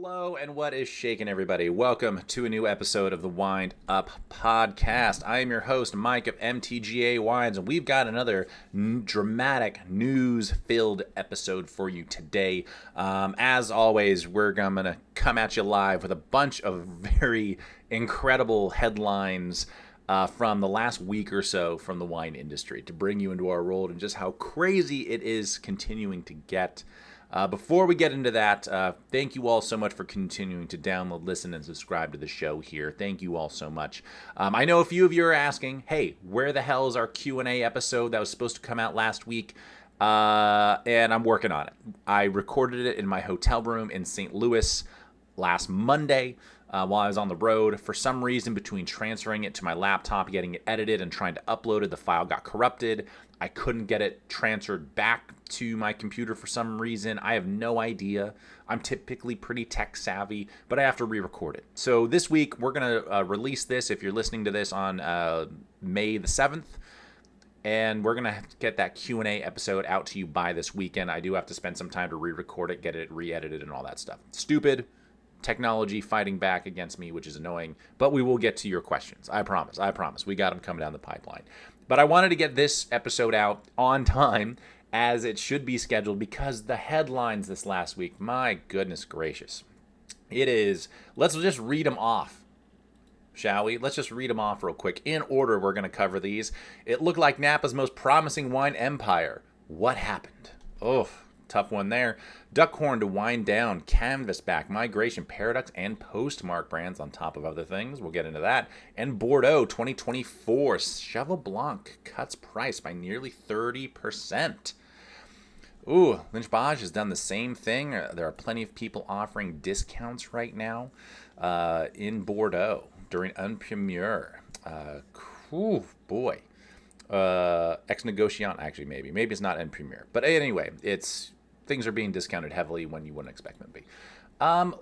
Hello and what is shaking, everybody? Welcome to a new episode of the Wind Up Podcast. I am your host, Mike of MTGA Wines, and we've got another dramatic, news-filled episode for you today. As always, we're going to come at you live with a bunch of very incredible headlines from the last week or so from the wine industry to bring you into our world and just how crazy it is continuing to get. Before we get into that, thank you all so much for continuing to download, listen, and subscribe to the show here. Thank you all so much. I know a few of you are asking, hey, where the hell is our Q&A episode that was supposed to come out last week? And I'm working on it. I recorded it in my hotel room in St. Louis last Monday while I was on the road. For some reason, between transferring it to my laptop, getting it edited, and trying to upload it, the file got corrupted. I couldn't get it transferred back to my computer for some reason. I have no idea. I'm typically pretty tech savvy, but I have to re-record it. So this week, we're going to release this if you're listening to this on May the 7th. And we're going to get that Q&A episode out to you by this weekend. I do have to spend some time to re-record it, get it re-edited, and all that stuff. Stupid technology fighting back against me, which is annoying, but we will get to your questions. I promise. We got them coming down the pipeline. But I wanted to get this episode out on time as it should be scheduled because the headlines this last week, my goodness gracious. It is, let's just read them off, shall we? Let's just read them off real quick. In order, we're going to cover these. It looked like Napa's most promising wine empire. What happened? Oh, tough one there. Duckhorn to wind down, Canvasback, Migration, Paradox, and Postmark brands on top of other things. We'll get into that. And Bordeaux 2024, Cheval Blanc cuts price by nearly 30%. Ooh, Lynch Bage has done the same thing. There are plenty of people offering discounts right now in Bordeaux during Un Premier. Boy. Ex Negociant, actually, maybe it's not Un Premier. But anyway, things are being discounted heavily when you wouldn't expect them to be.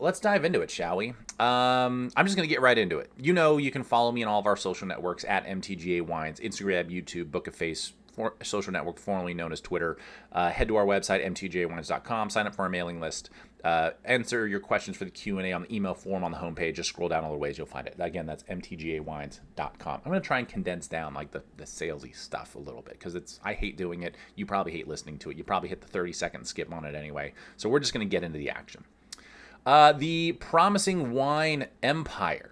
Let's dive into it, shall we? I'm just going to get right into it. You know, you can follow me on all of our social networks at MTGA Wines, Instagram, YouTube, Book of Face, social network formerly known as Twitter. Head to our website, mtgawines.com, sign up for our mailing list, answer your questions for the Q&A on the email form on the homepage. Just scroll down all the ways you'll find it. Again, that's mtgawines.com. I'm going to try and condense down like the salesy stuff a little bit because I hate doing it. You probably hate listening to it. You probably hit the 30-second skip on it anyway. So we're just going to get into the action. The Promising Wine Empire.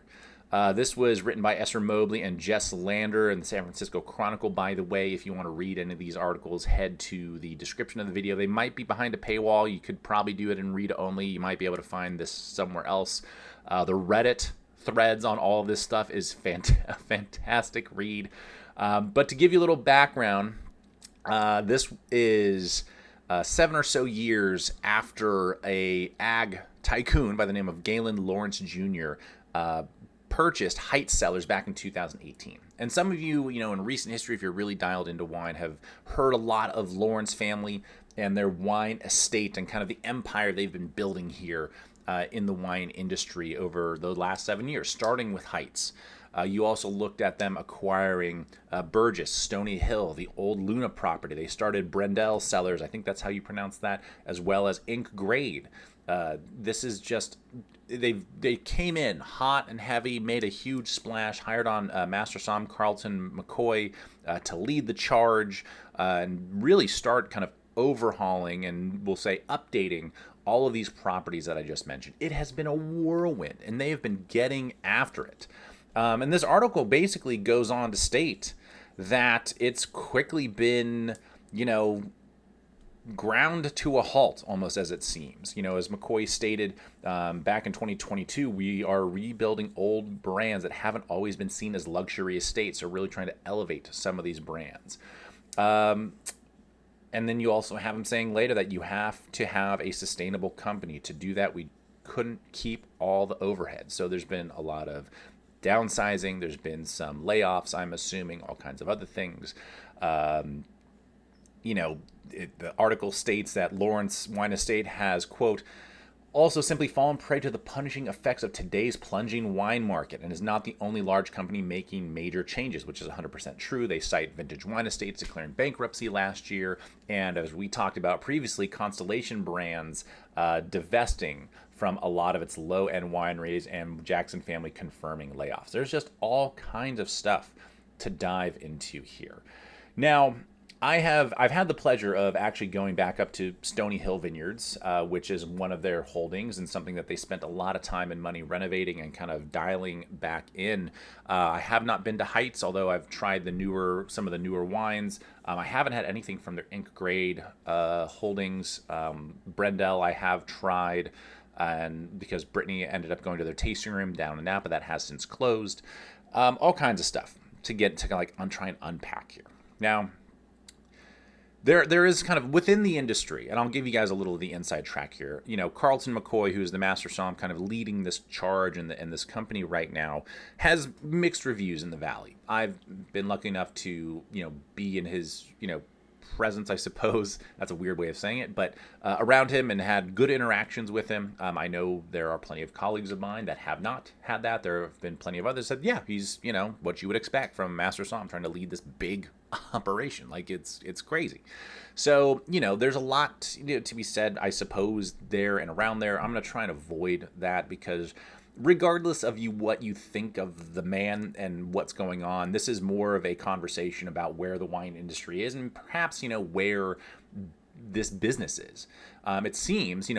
This was written by Esther Mobley and Jess Lander in the San Francisco Chronicle. By the way, if you want to read any of these articles, head to the description of the video. They might be behind a paywall. You could probably do it in read only. You might be able to find this somewhere else. The Reddit threads on all of this stuff is a fantastic read. But to give you a little background, this is 7 or so years after a ag tycoon by the name of Galen Lawrence Jr. Purchased Heights Cellars back in 2018. And some of you, in recent history, if you're really dialed into wine, have heard a lot of Lawrence family and their wine estate and kind of the empire they've been building here in the wine industry over the last 7 years, starting with Heights. You also looked at them acquiring Burgess, Stony Hill, the old Luna property. They started Brendel Cellars, I think that's how you pronounce that, as well as Inc. Grade. This is just, they came in hot and heavy, made a huge splash, hired on Master Som Carlton McCoy to lead the charge and really start kind of overhauling and we'll say updating all of these properties that I just mentioned. It has been a whirlwind and they have been getting after it. And this article basically goes on to state that it's quickly been, ground to a halt, almost as it seems. As McCoy stated back in 2022, we are rebuilding old brands that haven't always been seen as luxury estates, so really trying to elevate some of these brands. And then you also have him saying later that you have to have a sustainable company. To do that, we couldn't keep all the overhead. So there's been a lot of downsizing. There's been some layoffs, I'm assuming, all kinds of other things. The article states that Lawrence Wine Estate has, quote, also simply fallen prey to the punishing effects of today's plunging wine market and is not the only large company making major changes, which is 100% true. They cite Vintage Wine Estates declaring bankruptcy last year, and as we talked about previously, Constellation Brands divesting from a lot of its low-end wineries and Jackson family confirming layoffs. There's just all kinds of stuff to dive into here. Now, I've had the pleasure of actually going back up to Stony Hill Vineyards, which is one of their holdings and something that they spent a lot of time and money renovating and kind of dialing back in. I have not been to Heights, although I've tried some of the newer wines. I haven't had anything from their Inc. grade holdings. Brendel I have tried, and because Brittany ended up going to their tasting room down in Napa, that has since closed. All kinds of stuff to get to like try and unpack here. Now, there is kind of within the industry, and I'll give you guys a little of the inside track here. Carlton McCoy, who's the master somm, kind of leading this charge in this company right now, has mixed reviews in the Valley. I've been lucky enough to be in his presence, I suppose. That's a weird way of saying it, but around him and had good interactions with him. I know there are plenty of colleagues of mine that have not had that. There have been plenty of others that said, yeah, he's what you would expect from Master Somm, trying to lead this big operation. Like it's crazy. So there's a lot to be said, I suppose, there and around there. I'm going to try and avoid that because regardless of what you think of the man and what's going on, this is more of a conversation about where the wine industry is and perhaps, where this business is. It seems,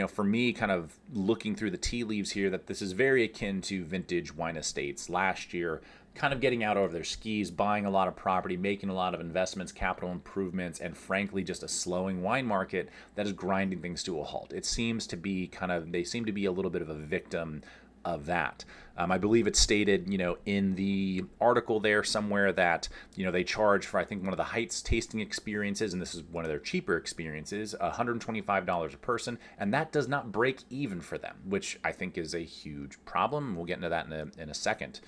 for me, kind of looking through the tea leaves here, that this is very akin to vintage wine estates last year, kind of getting out over their skis, buying a lot of property, making a lot of investments, capital improvements, and frankly, just a slowing wine market that is grinding things to a halt. It seems to be they seem to be a little bit of a victim of that. I believe it's stated, in the article there somewhere that, they charge for, I think, one of the Heights tasting experiences, and this is one of their cheaper experiences, $125 a person, and that does not break even for them, which I think is a huge problem. We'll get into that in a second.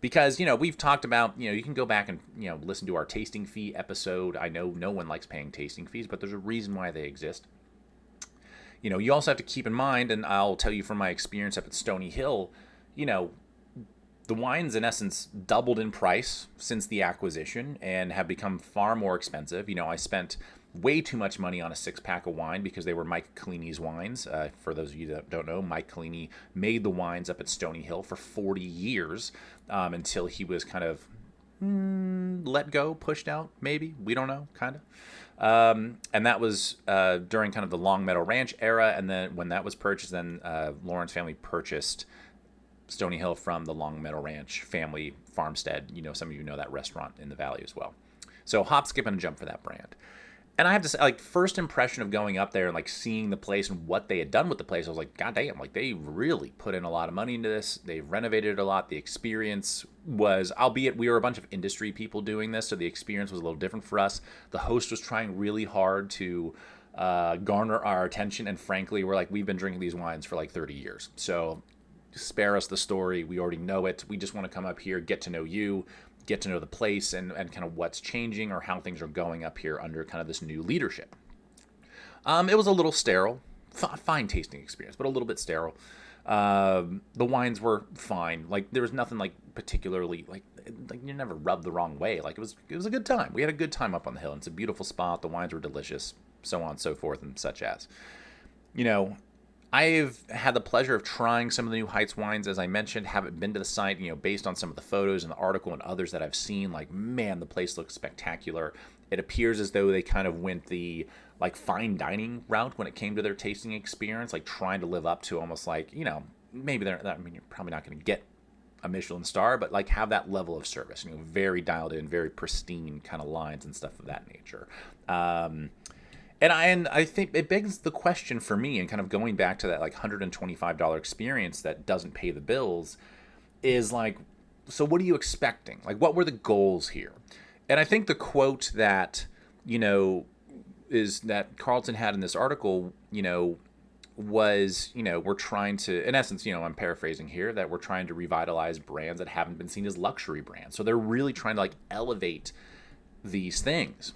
Because, we've talked about, you can go back and, listen to our tasting fee episode. I know no one likes paying tasting fees, but there's a reason why they exist. You also have to keep in mind, and I'll tell you from my experience up at Stony Hill, the wines in essence doubled in price since the acquisition and have become far more expensive. I spent way too much money on a 6-pack of wine because they were Mike Collini's wines. For those of you that don't know, Mike Collini made the wines up at Stony Hill for 40 years until he was kind of let go, pushed out, maybe. We don't know, kind of. And that was during kind of the Long Meadow Ranch era, and then when that was purchased, then Lauren's family purchased Stony Hill from the Long Meadow Ranch family farmstead. Some of you know that restaurant in the Valley as well. So hop, skip, and a jump for that brand. And I have to say, first impression of going up there and seeing the place and what they had done with the place, I was like, God damn, they really put in a lot of money into this. They've renovated it a lot. The experience was, albeit we were a bunch of industry people doing this, so the experience was a little different for us. The host was trying really hard to garner our attention, and frankly, we've been drinking these wines for 30 years. So spare us the story. We already know it. We just want to come up here, get to know you, get to know the place and kind of what's changing or how things are going up here under kind of this new leadership. It was a little sterile, fine tasting experience, but a little bit sterile. The wines were fine. There was nothing particularly you never rubbed the wrong way. It was a good time. We had a good time up on the hill. And it's a beautiful spot. The wines were delicious, so on and so forth and such as. I've had the pleasure of trying some of the new Heights wines, as I mentioned. Haven't been to the site, based on some of the photos and the article and others that I've seen. Man, the place looks spectacular. It appears as though they kind of went the fine dining route when it came to their tasting experience, trying to live up to almost maybe you're probably not going to get a Michelin star, but have that level of service. Very dialed in, very pristine kind of lines and stuff of that nature. And I think it begs the question for me, and kind of going back to that $125 experience that doesn't pay the bills, is so what are you expecting? What were the goals here? And I think the quote that is that Carlton had in this article, was we're trying to, in essence, I'm paraphrasing here, that we're trying to revitalize brands that haven't been seen as luxury brands. So they're really trying to elevate these things.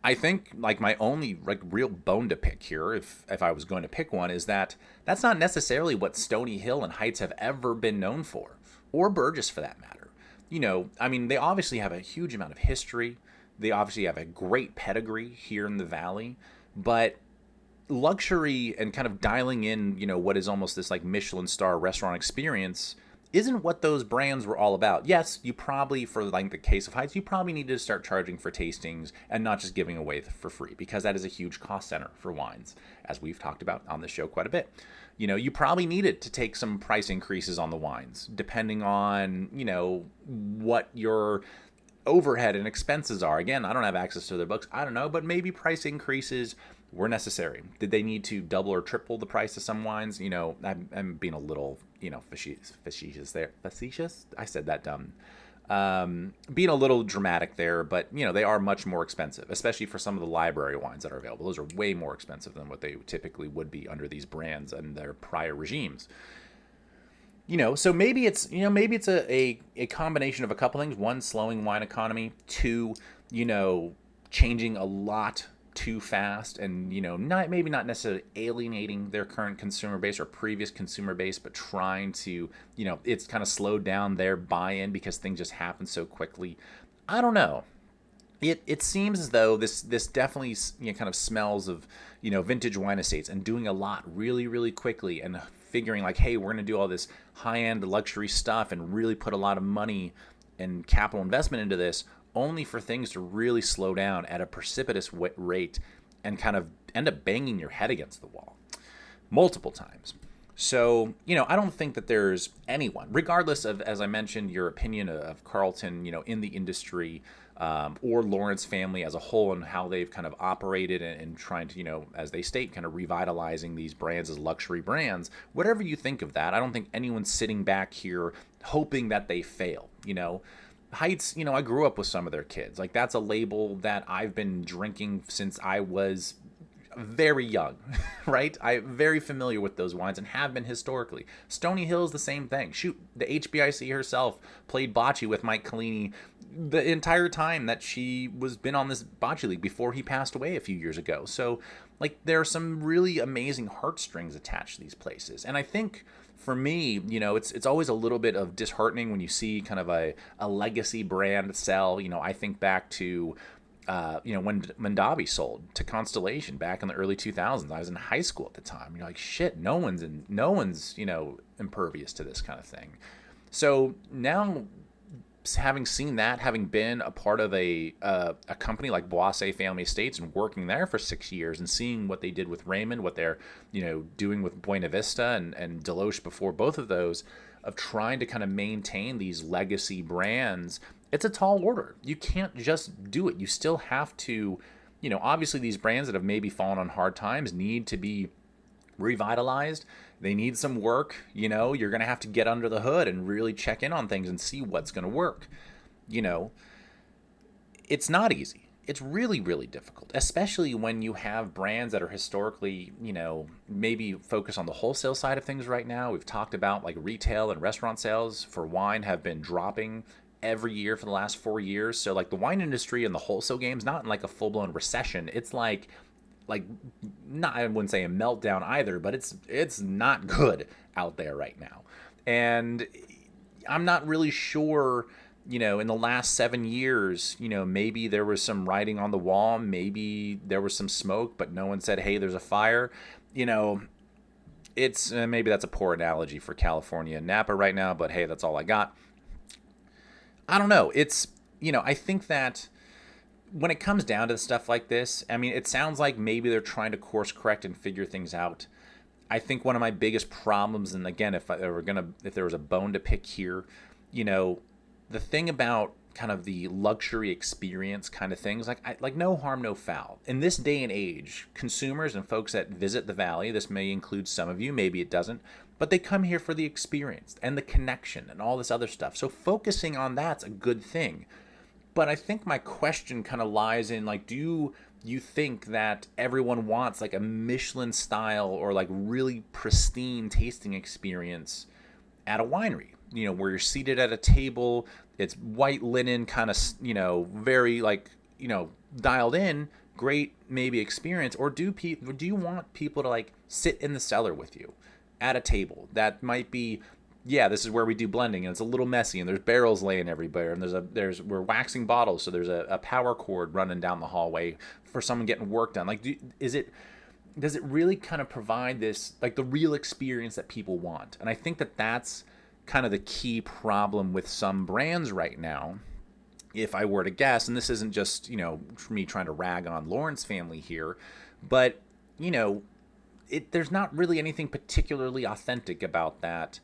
I think my only real bone to pick here, if I was going to pick one, is that that's not necessarily what Stony Hill and Heights have ever been known for, or Burgess for that matter. They obviously have a huge amount of history. They obviously have a great pedigree here in the Valley, but luxury and kind of dialing in, what is almost this like Michelin star restaurant experience isn't what those brands were all about. Yes, you probably, for like the case of Heights, you probably need to start charging for tastings and not just giving away for free, because that is a huge cost center for wines, as we've talked about on the show quite a bit. You probably needed to take some price increases on the wines, depending on, what your overhead and expenses are. Again, I don't have access to their books. I don't know, but maybe price increases were necessary. Did they need to double or triple the price of some wines? I'm being a little, facetious there. Facetious? I said that dumb. Being a little dramatic there, but, they are much more expensive, especially for some of the library wines that are available. Those are way more expensive than what they typically would be under these brands and their prior regimes. So maybe it's a combination of a couple things. One, slowing wine economy. Two, changing a lot too fast, and not necessarily alienating their current consumer base or previous consumer base, but trying to it's kind of slowed down their buy-in because things just happen so quickly. I don't know. It seems as though this definitely kind of smells of vintage wine estates and doing a lot really, really quickly and figuring like, hey, we're going to do all this high-end luxury stuff and really put a lot of money and capital investment into this, only for things to really slow down at a precipitous rate and kind of end up banging your head against the wall multiple times. So, I don't think that there's anyone, regardless of, as I mentioned, your opinion of Carlton, in the industry, or Lawrence family as a whole and how they've kind of operated and trying to, as they state, kind of revitalizing these brands as luxury brands. Whatever you think of that, I don't think anyone's sitting back here hoping that they fail, Heights, I grew up with some of their kids. Like, that's a label that I've been drinking since I was very young, right? I'm very familiar with those wines and have been historically. Stony Hill's the same thing. Shoot, the HBIC herself played bocce with Mike Collini the entire time that she was been on this bocce league before he passed away a few years ago. So, like, there are some really amazing heartstrings attached to these places. And I think for me, it's always a little bit of disheartening when you see kind of a legacy brand sell. I think back to when Mondavi sold to Constellation back in the early 2000s. I was in high school at the time. You're like, shit, no one's impervious to this kind of thing. So now, having seen that, having been a part of a company like Boisse Family Estates and working there for 6 years and seeing what they did with Raymond, what they're doing with Buena Vista and Deloche before both of those, of trying to kind of maintain these legacy brands, it's a tall order. You can't just do it. You still have to, obviously these brands that have maybe fallen on hard times need to be revitalized. They need some work. You're going to have to get under the hood and really check in on things and see what's going to work. It's not easy. It's really, really difficult, especially when you have brands that are historically, maybe focused on the wholesale side of things right now. We've talked about like retail and restaurant sales for wine have been dropping every year for the last 4 years. So like the wine industry and the wholesale game's not in like a full-blown recession. It's like not, I wouldn't say a meltdown either, but it's not good out there right now. And I'm not really sure, in the last 7 years, maybe there was some writing on the wall, maybe there was some smoke, but no one said, hey, there's a fire. It's maybe that's a poor analogy for California and Napa right now, but hey, that's all I got. I don't know. It's, I think that when it comes down to stuff like this, I mean, it sounds like maybe they're trying to course correct and figure things out. I think one of my biggest problems, and again, if there was a bone to pick here, the thing about kind of the luxury experience kind of things, like no harm, no foul. In this day and age, consumers and folks that visit the Valley, this may include some of you, maybe it doesn't, but they come here for the experience and the connection and all this other stuff. So focusing on that's a good thing. But I think my question kind of lies in, like, do you think that everyone wants like a Michelin style or like really pristine tasting experience at a winery? Where you're seated at a table, it's white linen, kind of, very like, dialed in, great maybe experience, or do you want people to like sit in the cellar with you at a table that might be, yeah, this is where we do blending, and it's a little messy, and there's barrels laying everywhere, and we're waxing bottles, so there's a power cord running down the hallway for someone getting work done. Like, is it does it really kind of provide this, like, the real experience that people want? And I think that that's kind of the key problem with some brands right now, if I were to guess. And this isn't just, me trying to rag on Lawrence family here, but, there's not really anything particularly authentic about that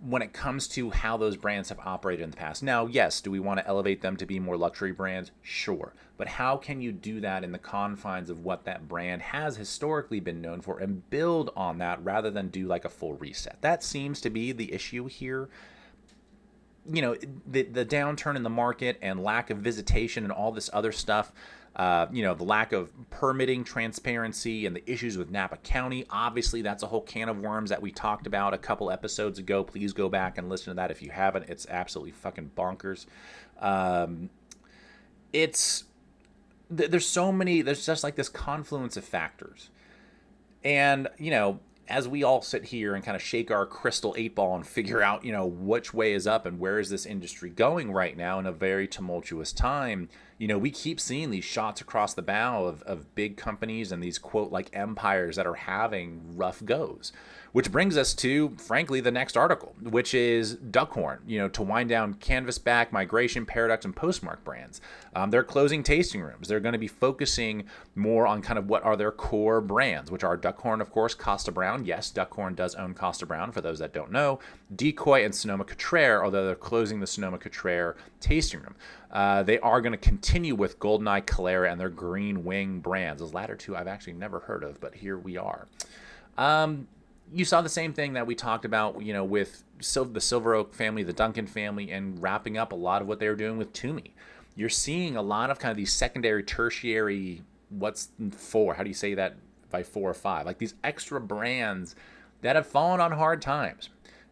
when it comes to how those brands have operated in the past. Now, yes, do we want to elevate them to be more luxury brands? Sure. But how can you do that in the confines of what that brand has historically been known for and build on that rather than do like a full reset? That seems to be the issue here. The downturn in the market and lack of visitation and all this other stuff, the lack of permitting transparency and the issues with Napa County. Obviously, that's a whole can of worms that we talked about a couple episodes ago. Please go back and listen to that if you haven't. It's absolutely fucking bonkers. There's just like this confluence of factors. And, as we all sit here and kind of shake our crystal 8-ball and figure out, which way is up and where is this industry going right now in a very tumultuous time, we keep seeing these shots across the bow of big companies and these, quote, like empires that are having rough goes. Which brings us to, frankly, the next article, which is Duckhorn, to wind down Canvasback, Migration, Paradox, and Postmark brands. They're closing tasting rooms. They're going to be focusing more on kind of what are their core brands, which are Duckhorn, of course, Costa Brown. Yes, Duckhorn does own Costa Brown, for those that don't know. Decoy and Sonoma-Cutrer, although they're closing the Sonoma-Cutrer tasting room. They are going to continue with Goldeneye, Calera, and their Green Wing brands. Those latter two I've actually never heard of, but here we are. You saw the same thing that we talked about, with the Silver Oak family, the Duncan family, and wrapping up a lot of what they were doing with Toomey. You're seeing a lot of kind of these secondary, tertiary, how do you say that by 4 or 5? Like these extra brands that have fallen on hard times,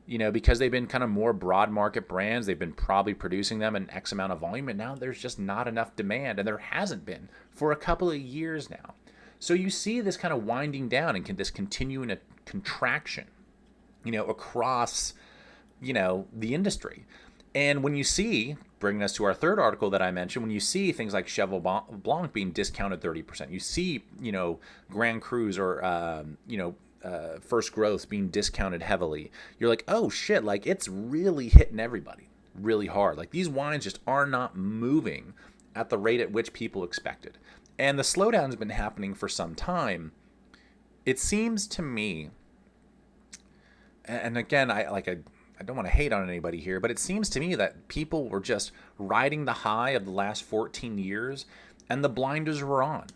because they've been kind of more broad market brands. They've been probably producing them in X amount of volume, and now there's just not enough demand, and there hasn't been for a couple of years now. So you see this kind of winding down and this continuing a contraction, across, the industry. And when you see, bringing us to our third article that I mentioned, when you see things like Cheval Blanc being discounted 30%, you see, Grand Crus or, First Growth being discounted heavily, you're like, oh shit, like it's really hitting everybody really hard. Like these wines just are not moving at the rate at which people expected. And the slowdown's been happening for some time. It seems to me, and again, I don't want to hate on anybody here, but it seems to me that people were just riding the high of the last 14 years, and the blinders were on.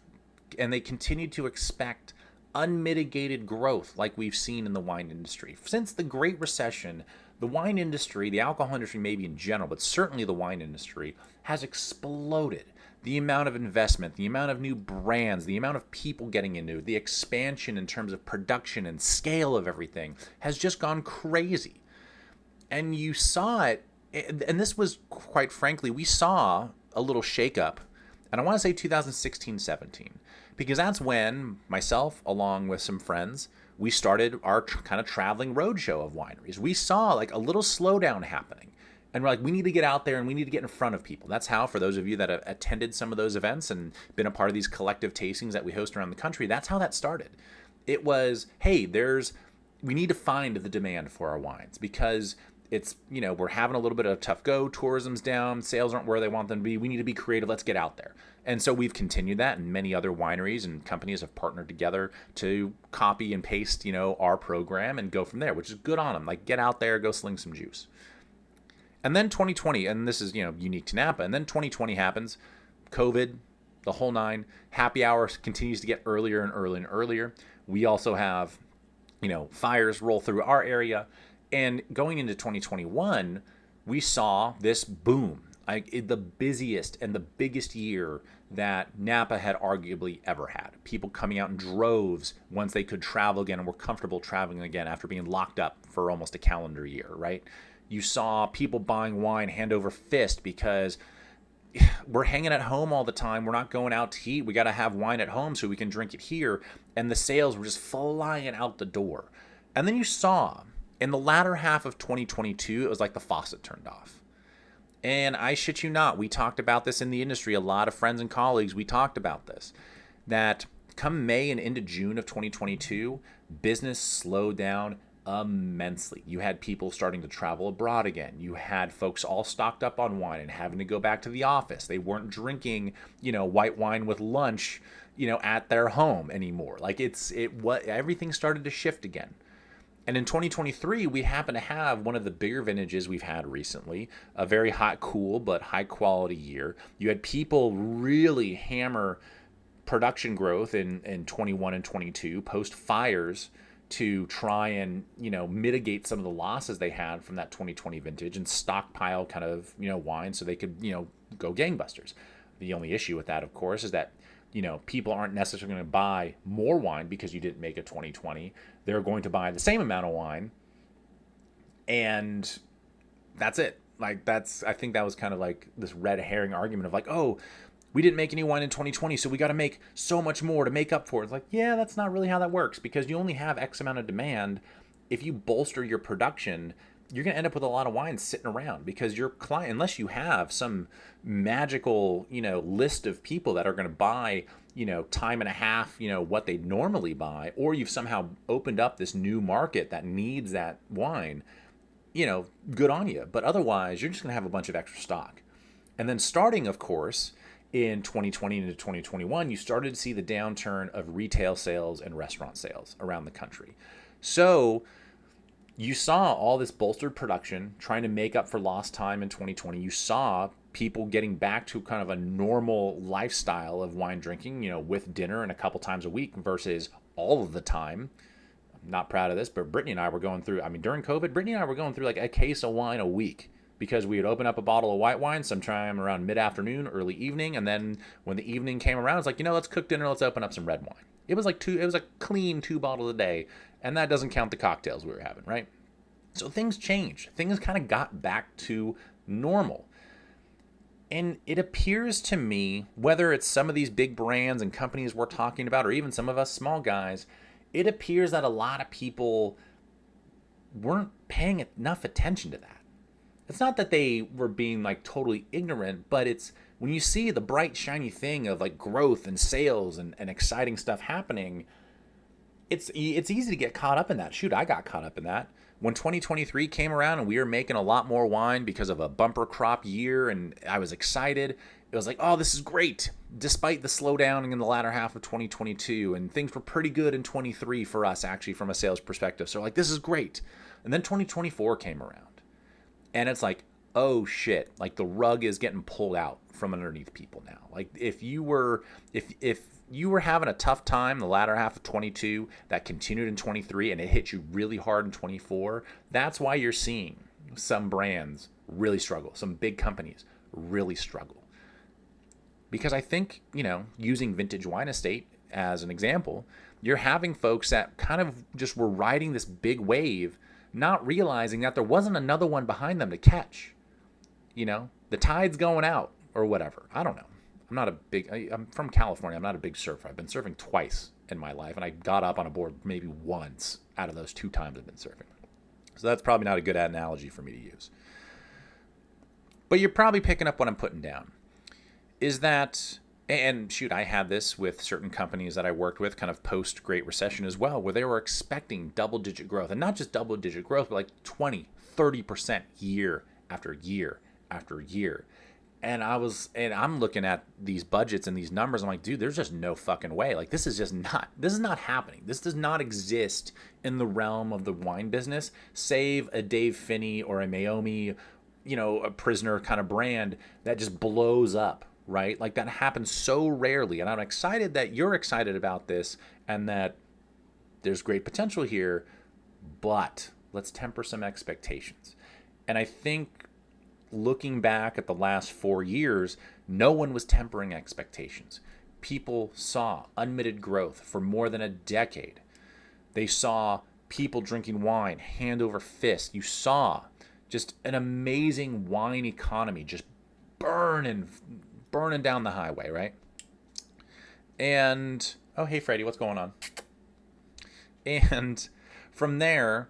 And they continued to expect unmitigated growth like we've seen in the wine industry. Since the Great Recession, the wine industry, the alcohol industry maybe in general, but certainly the wine industry, has exploded. The amount of investment, the amount of new brands, the amount of people getting into it, the expansion in terms of production and scale of everything has just gone crazy. And you saw it, and this was, quite frankly, we saw a little shakeup, and I want to say 2016-17, because that's when myself, along with some friends, we started our kind of traveling roadshow of wineries. We saw like a little slowdown happening. And we're like, we need to get out there and we need to get in front of people. That's how, for those of you that have attended some of those events and been a part of these collective tastings that we host around the country, that's how that started. It was, hey, we need to find the demand for our wines because it's, we're having a little bit of a tough go. Tourism's down. Sales aren't where they want them to be. We need to be creative. Let's get out there. And so we've continued that, and many other wineries and companies have partnered together to copy and paste, our program and go from there, which is good on them. Like, get out there, go sling some juice. And then 2020, and this is, unique to Napa, and then 2020 happens, COVID, the whole nine, happy hour continues to get earlier and earlier and earlier. We also have, fires roll through our area, and going into 2021, we saw this boom, the busiest and the biggest year that Napa had arguably ever had. People coming out in droves once they could travel again and were comfortable traveling again after being locked up for almost a calendar year, right? You saw people buying wine hand over fist because we're hanging at home all the time. We're not going out to eat. We got to have wine at home so we can drink it here. And the sales were just flying out the door. And then you saw in the latter half of 2022, it was like the faucet turned off. And I shit you not, we talked about this in the industry. A lot of friends and colleagues, we talked about this, that come May and into June of 2022, business slowed down immensely. You had people starting to travel abroad again. You had folks all stocked up on wine and having to go back to the office. They weren't drinking, white wine with lunch, at their home anymore. Like everything started to shift again. And in 2023, we happen to have one of the bigger vintages we've had recently, a very hot, cool, but high quality year. You had people really hammer production growth in 21 and 22 post fires to try and, mitigate some of the losses they had from that 2020 vintage and stockpile kind of, wine so they could, go gangbusters. The only issue with that, of course, is that people aren't necessarily going to buy more wine because you didn't make a 2020. They're going to buy the same amount of wine, and that's it. I think that was kind of like this red herring argument of like, oh, we didn't make any wine in 2020, so we got to make so much more to make up for it. It's like, yeah, that's not really how that works, because you only have X amount of demand. If you bolster your production, you're going to end up with a lot of wine sitting around, because your client, unless you have some magical, list of people that are going to buy, time and a half, what they normally buy, or you've somehow opened up this new market that needs that wine, good on you. But otherwise, you're just going to have a bunch of extra stock. And then starting, of course, in 2020 into 2021, you started to see the downturn of retail sales and restaurant sales around the country. So you saw all this bolstered production trying to make up for lost time in 2020. You saw people getting back to kind of a normal lifestyle of wine drinking, with dinner and a couple times a week versus all of the time. I'm not proud of this, but Brittany and I were going through, during COVID, Brittany and I were going through like a case of wine a week, because we would open up a bottle of white wine sometime around mid-afternoon, early evening, and then when the evening came around, it's like, let's cook dinner, let's open up some red wine. It was a clean 2 bottles a day, and that doesn't count the cocktails we were having, right? So things changed. Things kind of got back to normal. And it appears to me, whether it's some of these big brands and companies we're talking about, or even some of us small guys, it appears that a lot of people weren't paying enough attention to that. It's not that they were being like totally ignorant, but it's when you see the bright, shiny thing of like growth and sales and exciting stuff happening, it's easy to get caught up in that. Shoot, I got caught up in that. When 2023 came around and we were making a lot more wine because of a bumper crop year, and I was excited, it was like, oh, this is great, despite the slowdown in the latter half of 2022, and things were pretty good in 23 for us, actually, from a sales perspective. So like, this is great. And then 2024 came around, and it's like, oh shit, like the rug is getting pulled out from underneath people now. Like if you were having a tough time the latter half of 22, that continued in 23, and it hit you really hard in 24, that's why you're seeing some brands really struggle, some big companies really struggle. Because I think, using Vintage Wine Estate as an example, you're having folks that kind of just were riding this big wave, not realizing that there wasn't another one behind them to catch. The tide's going out or whatever. I don't know. I'm from California. I'm not a big surfer. I've been surfing twice in my life, and I got up on a board maybe once out of those 2 times I've been surfing. So that's probably not a good analogy for me to use. But you're probably picking up what I'm putting down. Is that, and shoot, I had this with certain companies that I worked with kind of post-Great Recession as well, where they were expecting double-digit growth. And not just double-digit growth, but like 20, 30% year after year after year. And I'm looking at these budgets and these numbers. I'm like, dude, there's just no fucking way. Like, this is not happening. This does not exist in the realm of the wine business, save a Dave Finney or a Maomi, a Prisoner kind of brand that just blows up, right? Like, that happens so rarely. And I'm excited that you're excited about this and that there's great potential here, but let's temper some expectations. And I think, looking back at the last 4 years, no one was tempering expectations. People saw unlimited growth for more than a decade. They saw people drinking wine hand over fist. You saw just an amazing wine economy just burning down the highway, right? And, oh, hey, Freddie, what's going on? And from there,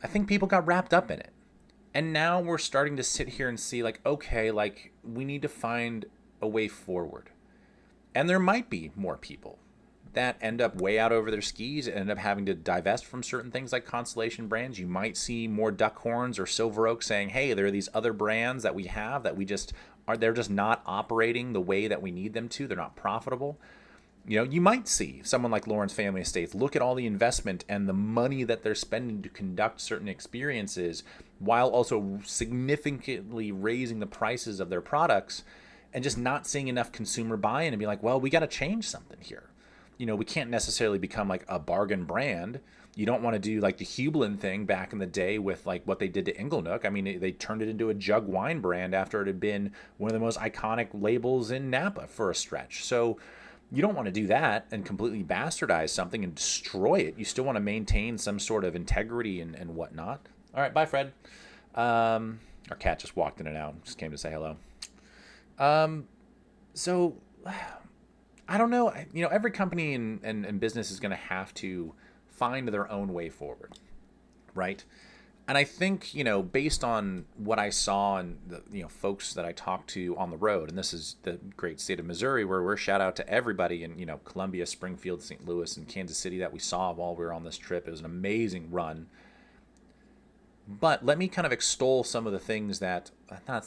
I think people got wrapped up in it. And now we're starting to sit here and see like, okay, like we need to find a way forward. And there might be more people that end up way out over their skis and end up having to divest from certain things like Constellation brands. You might see more Duckhorns or Silver Oak saying, hey, there are these other brands that we have that they're just not operating the way that we need them to. They're not profitable. You might see someone like Lawrence Family Estates look at all the investment and the money that they're spending to conduct certain experiences while also significantly raising the prices of their products and just not seeing enough consumer buy-in and be like, well, we got to change something here. We can't necessarily become like a bargain brand. You don't want to do like the Hublin thing back in the day with like what they did to Inglenook. I mean, they turned it into a jug wine brand after it had been one of the most iconic labels in Napa for a stretch. So you don't want to do that and completely bastardize something and destroy it. You still want to maintain some sort of integrity and whatnot. All right, bye, Fred. Our cat just walked in and out. Just came to say hello. So I don't know. Every company and business is going to have to find their own way forward, right? And I think, based on what I saw and the, folks that I talked to on the road, and this is the great state of Missouri, where we're shout out to everybody in, Columbia, Springfield, St. Louis, and Kansas City that we saw while we were on this trip. It was an amazing run. But let me kind of extol some of the things that's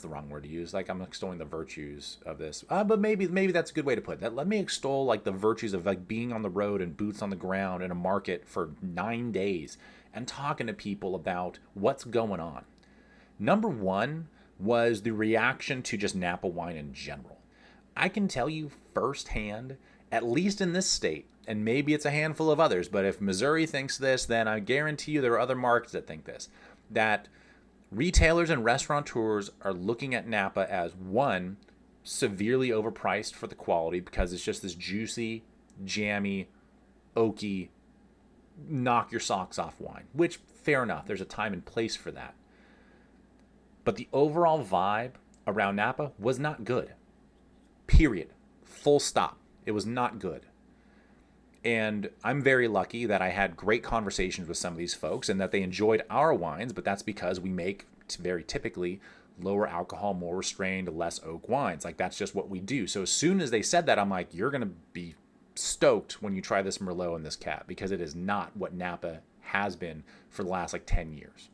the wrong word to use. Like, I'm extolling the virtues of this. But maybe that's a good way to put that. Let me extol like the virtues of like being on the road and boots on the ground in a market for 9 days and talking to people about what's going on. Number one was the reaction to just Napa wine in general. I can tell you firsthand, at least in this state, and maybe it's a handful of others, but if Missouri thinks this, then I guarantee you there are other markets that think this, that retailers and restaurateurs are looking at Napa as, one, severely overpriced for the quality because it's just this juicy, jammy, oaky, knock your socks off wine, which, fair enough, there's a time and place for that. But the overall vibe around Napa was not good. Period. Full stop. It was not good. And I'm very lucky that I had great conversations with some of these folks and that they enjoyed our wines, but that's because we make very typically lower alcohol, more restrained, less oak wines. Like, that's just what we do. So as soon as they said that, I'm like, you're going to be stoked when you try this Merlot and this Cab, because it is not what Napa has been for the last 10 years.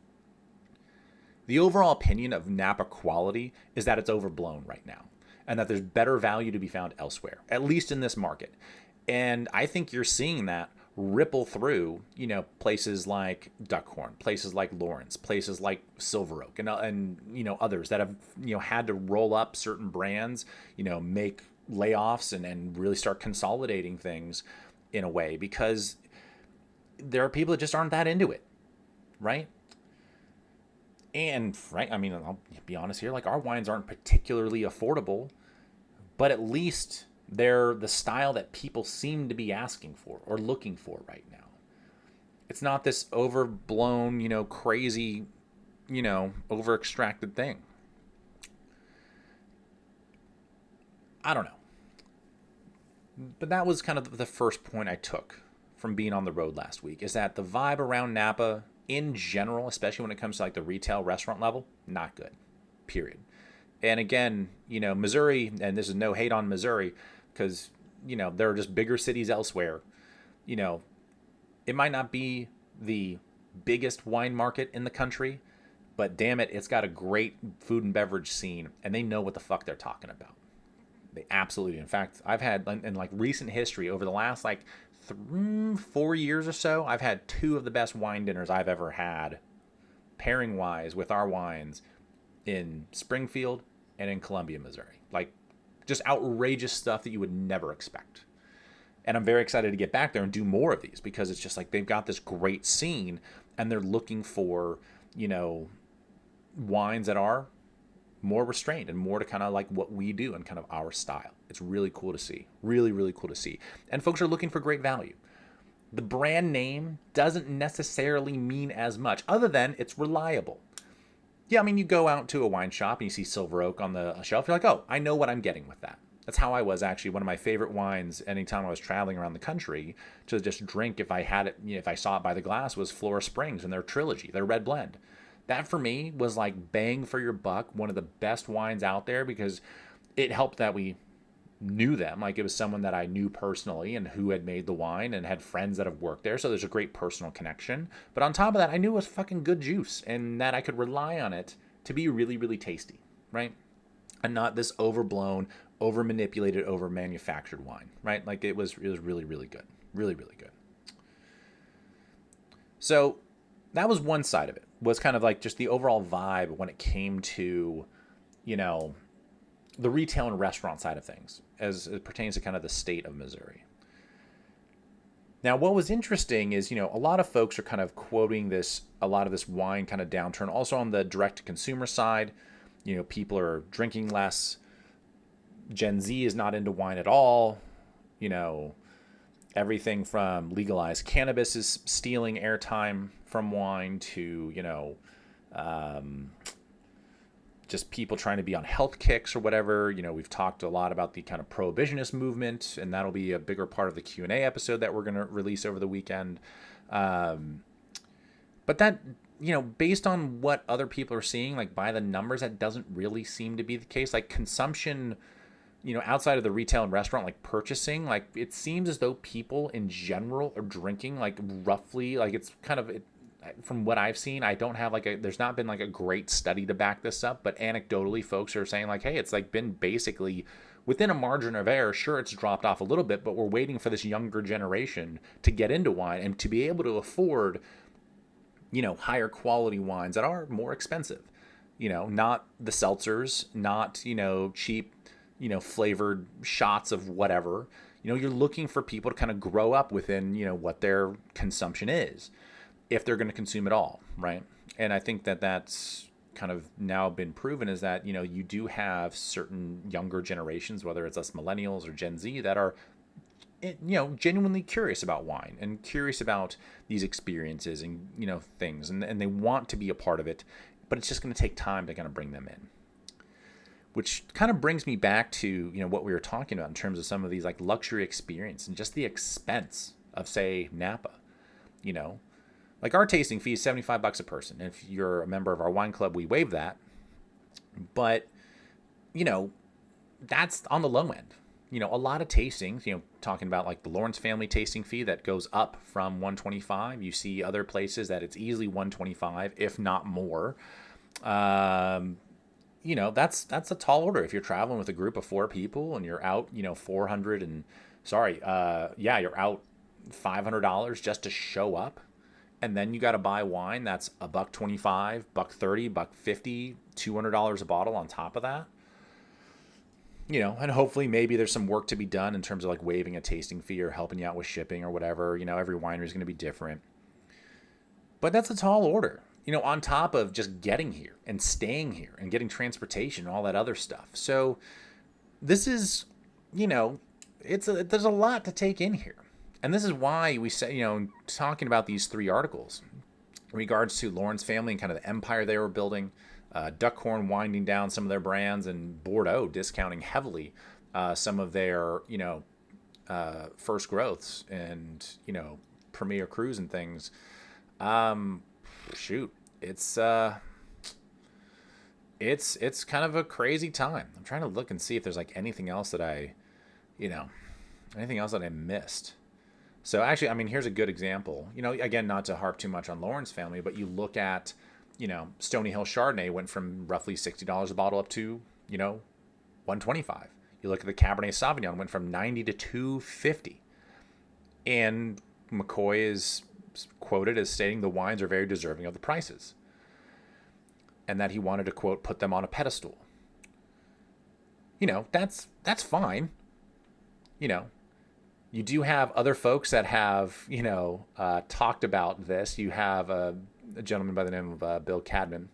The overall opinion of Napa quality is that it's overblown right now and that there's better value to be found elsewhere, at least in this market. And I think you're seeing that ripple through, places like Duckhorn, places like Lawrence, places like Silver Oak, and others that have, had to roll up certain brands, make layoffs and really start consolidating things in a way, because there are people that just aren't that into it, right? And I'll be honest here, our wines aren't particularly affordable, but at least they're the style that people seem to be asking for or looking for right now. It's not this overblown, crazy, over-extracted thing. I don't know. But that was kind of the first point I took from being on the road last week, is that the vibe around Napa in general, especially when it comes to the retail restaurant level, not good, period. And again, Missouri, and this is no hate on Missouri, because, there are just bigger cities elsewhere. It might not be the biggest wine market in the country, but damn it, it's got a great food and beverage scene, and they know what the fuck they're talking about. They absolutely. In fact, I've had, in recent history, over the last 4 years or so, I've had 2 of the best wine dinners I've ever had, pairing wise with our wines, in Springfield and in Columbia, Missouri. Just outrageous stuff that you would never expect. And I'm very excited to get back there and do more of these, because it's just they've got this great scene and they're looking for, wines that are more restrained and more to kind of what we do and kind of our style. It's really cool to see. Really, really cool to see. And folks are looking for great value. The brand name doesn't necessarily mean as much, other than it's reliable. Yeah, you go out to a wine shop and you see Silver Oak on the shelf. You're like, oh, I know what I'm getting with that. That's how I was actually. One of my favorite wines anytime I was traveling around the country to just drink, if I had it, if I saw it by the glass, was Flora Springs and their trilogy, their red blend. That for me was bang for your buck, one of the best wines out there, because it helped that we knew them. Like, it was someone that I knew personally and who had made the wine and had friends that have worked there. So there's a great personal connection. But on top of that, I knew it was fucking good juice and that I could rely on it to be really, really tasty, right? And not this overblown, over manipulated, over manufactured wine, right? Like, it was really, really good. Really, really good. So that was one side of it, was kind of like just the overall vibe when it came to, you know, the retail and restaurant side of things as it pertains to kind of the state of Missouri. Now, what was interesting is, you know, a lot of folks are kind of quoting a lot of this wine kind of downturn. Also on the direct to consumer side, you know, people are drinking less. Gen Z is not into wine at all. You know, everything from legalized cannabis is stealing airtime from wine to, you know, just people trying to be on health kicks or whatever. You know, we've talked a lot about the kind of prohibitionist movement, and that'll be a bigger part of the Q&A episode that we're going to release over the weekend. But that, you know, based on what other people are seeing, like by the numbers, that doesn't really seem to be the case. Like consumption, you know, outside of the retail and restaurant, like purchasing, like it seems as though people in general are drinking like roughly, like it's kind of, from what I've seen, I don't have there's not been like a great study to back this up, but anecdotally folks are saying like, hey, it's like been basically within a margin of error. Sure, it's dropped off a little bit, but we're waiting for this younger generation to get into wine and to be able to afford, you know, higher quality wines that are more expensive, you know, not the seltzers, not, you know, cheap, you know, flavored shots of whatever. You know, you're looking for people to kind of grow up within, you know, what their consumption is, if they're going to consume it all, right? And I think that that's kind of now been proven, is that, you know, you do have certain younger generations, whether it's us millennials or Gen Z, that are, you know, genuinely curious about wine and curious about these experiences and, you know, things, and they want to be a part of it, but it's just going to take time to kind of bring them in. Which kind of brings me back to, you know, what we were talking about in terms of some of these like luxury experience and just the expense of, say, Napa. You know, like our tasting fee is $75 a person. And if you're a member of our wine club, we waive that. But, you know, that's on the low end. You know, a lot of tastings, you know, talking about like the Lawrence family tasting fee that goes up from $125. You see other places that it's easily $125, if not more. You know, that's a tall order if you're traveling with a group of 4 people and you're out, you know, you're out $500 just to show up. And then you got to buy wine that's $1.25, $1.30, $1.50, $200 a bottle on top of that. You know, and hopefully maybe there's some work to be done in terms of like waiving a tasting fee or helping you out with shipping or whatever. You know, every winery is going to be different. But that's a tall order. You know, on top of just getting here and staying here and getting transportation and all that other stuff. So this is, you know, there's a lot to take in here. And this is why we say, you know, talking about these 3 articles in regards to Lawrence family and kind of the empire they were building, Duckhorn winding down some of their brands, and Bordeaux discounting heavily some of their, you know, first growths and, you know, Premier Cruise and things. Shoot, it's kind of a crazy time. I'm trying to look and see if there's like anything else that I missed. So actually, I mean, here's a good example. You know, again, not to harp too much on Lawrence family, but you look at, you know, Stony Hill Chardonnay went from roughly $60 a bottle up to, you know, $125. You look at the Cabernet Sauvignon, went from $90 to $250. And McCoy is quoted as stating the wines are very deserving of the prices, and that he wanted to, quote, put them on a pedestal. You know, that's fine. You know, you do have other folks that have, you know, talked about this. You have a gentleman by the name of Bill Cadman,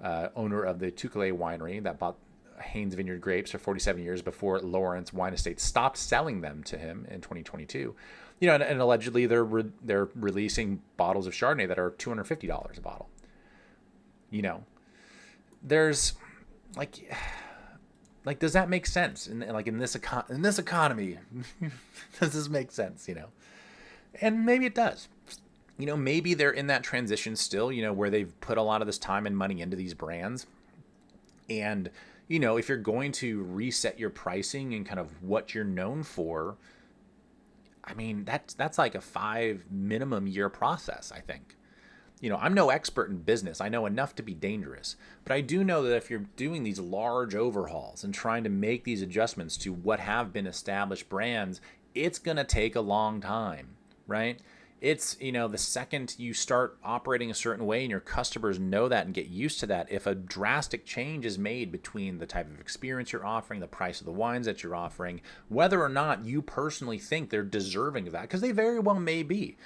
owner of the Touquet winery, that bought Haynes Vineyard grapes for 47 years before Lawrence Wine Estate stopped selling them to him in 2022. You know, and allegedly they're releasing bottles of Chardonnay that are $250 a bottle. You know, there's like, does that make sense? And like in this economy, does this make sense? You know, and maybe it does. You know, maybe they're in that transition still. You know, where they've put a lot of this time and money into these brands, and if you're going to reset your pricing and kind of what you're known for, I mean, that's like a 5 minimum year process, I think. I'm no expert in business. I know enough to be dangerous. But I do know that if you're doing these large overhauls and trying to make these adjustments to what have been established brands, it's going to take a long time, right? It's, the second you start operating a certain way and your customers know that and get used to that, if a drastic change is made between the type of experience you're offering, the price of the wines that you're offering, whether or not you personally think they're deserving of that, because they very well may be.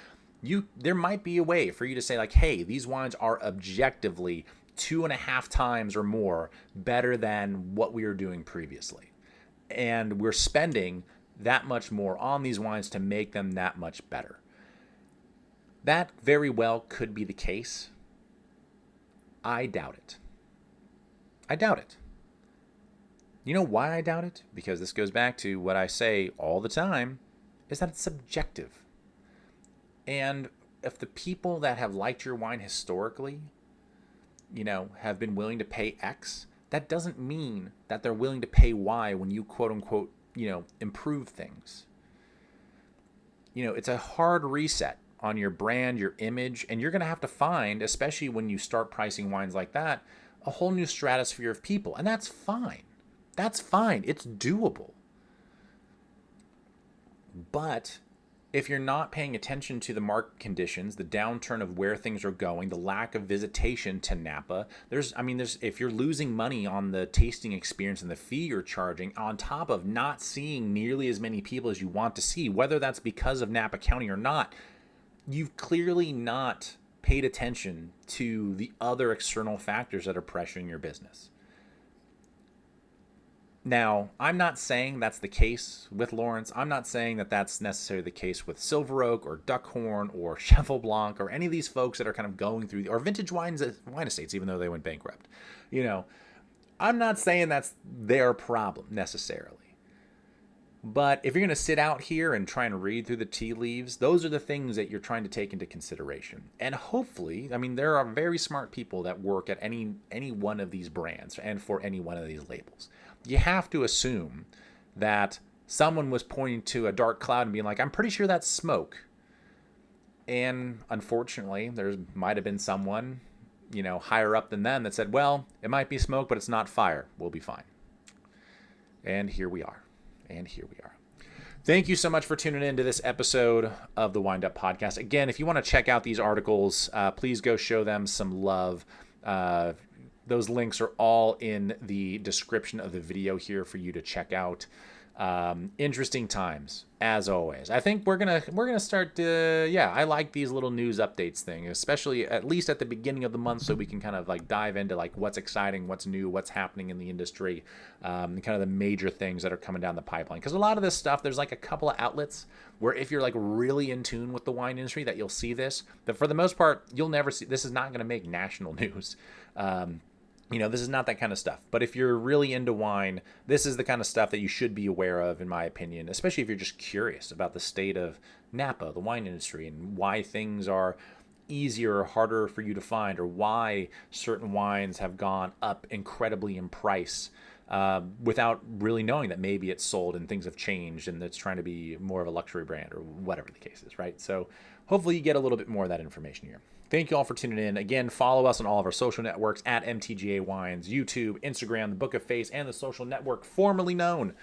There might be a way for you to say, like, hey, these wines are objectively 2.5 times or more better than what we were doing previously. And we're spending that much more on these wines to make them that much better. That very well could be the case. I doubt it. I doubt it. You know why I doubt it? Because this goes back to what I say all the time, is that it's subjective. And if the people that have liked your wine historically, have been willing to pay X, that doesn't mean that they're willing to pay Y when you quote unquote, improve things. It's a hard reset on your brand, your image, and you're going to have to find, especially when you start pricing wines like that, a whole new stratosphere of people. And that's fine. That's fine. It's doable. But if you're not paying attention to the market conditions, the downturn of where things are going, the lack of visitation to Napa, if you're losing money on the tasting experience and the fee you're charging, on top of not seeing nearly as many people as you want to see, whether that's because of Napa County or not, you've clearly not paid attention to the other external factors that are pressuring your business. Now, I'm not saying that's the case with Lawrence. I'm not saying that that's necessarily the case with Silver Oak or Duckhorn or Cheval Blanc or any of these folks that are kind of going through, or Vintage wine estates, even though they went bankrupt. I'm not saying that's their problem necessarily. But if you're going to sit out here and try and read through the tea leaves, those are the things that you're trying to take into consideration. And hopefully, there are very smart people that work at any one of these brands and for any one of these labels. You have to assume that someone was pointing to a dark cloud and being like, I'm pretty sure that's smoke. And unfortunately, there might have been someone, higher up than them that said, well, it might be smoke, but it's not fire. We'll be fine. And here we are. Thank you so much for tuning in to this episode of the Wind Up Podcast. Again, if you want to check out these articles, please go show them some love. Those links are all in the description of the video here for you to check out. Interesting times, as always. I think we're gonna start to, I like these little news updates thing, especially at least at the beginning of the month, so we can kind of like dive into like what's exciting, what's new, what's happening in the industry, kind of the major things that are coming down the pipeline. Because a lot of this stuff, there's like a couple of outlets where if you're like really in tune with the wine industry, that you'll see this. But for the most part, you'll never see. This is not going to make national news. This is not that kind of stuff. But if you're really into wine, this is the kind of stuff that you should be aware of, in my opinion, especially if you're just curious about the state of Napa, the wine industry, and why things are easier or harder for you to find, or why certain wines have gone up incredibly in price without really knowing that maybe it's sold and things have changed and it's trying to be more of a luxury brand or whatever the case is, right? So hopefully you get a little bit more of that information here. Thank you all for tuning in. Again, follow us on all of our social networks at MTGA Wines, YouTube, Instagram, the Book of Face, and the social network formerly known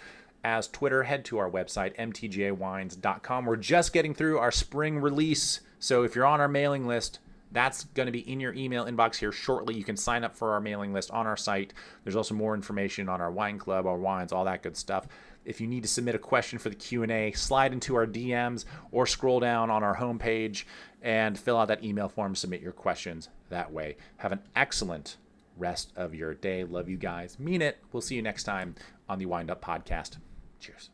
as Twitter. Head to our website, mtgawines.com. We're just getting through our spring release, so if you're on our mailing list, that's going to be in your email inbox here shortly. You can sign up for our mailing list on our site. There's also more information on our wine club, our wines, all that good stuff. If you need to submit a question for the Q&A, slide into our DMs or scroll down on our homepage and fill out that email form, submit your questions that way. Have an excellent rest of your day. Love you guys. Mean it. We'll see you next time on the Wind Up Podcast. Cheers.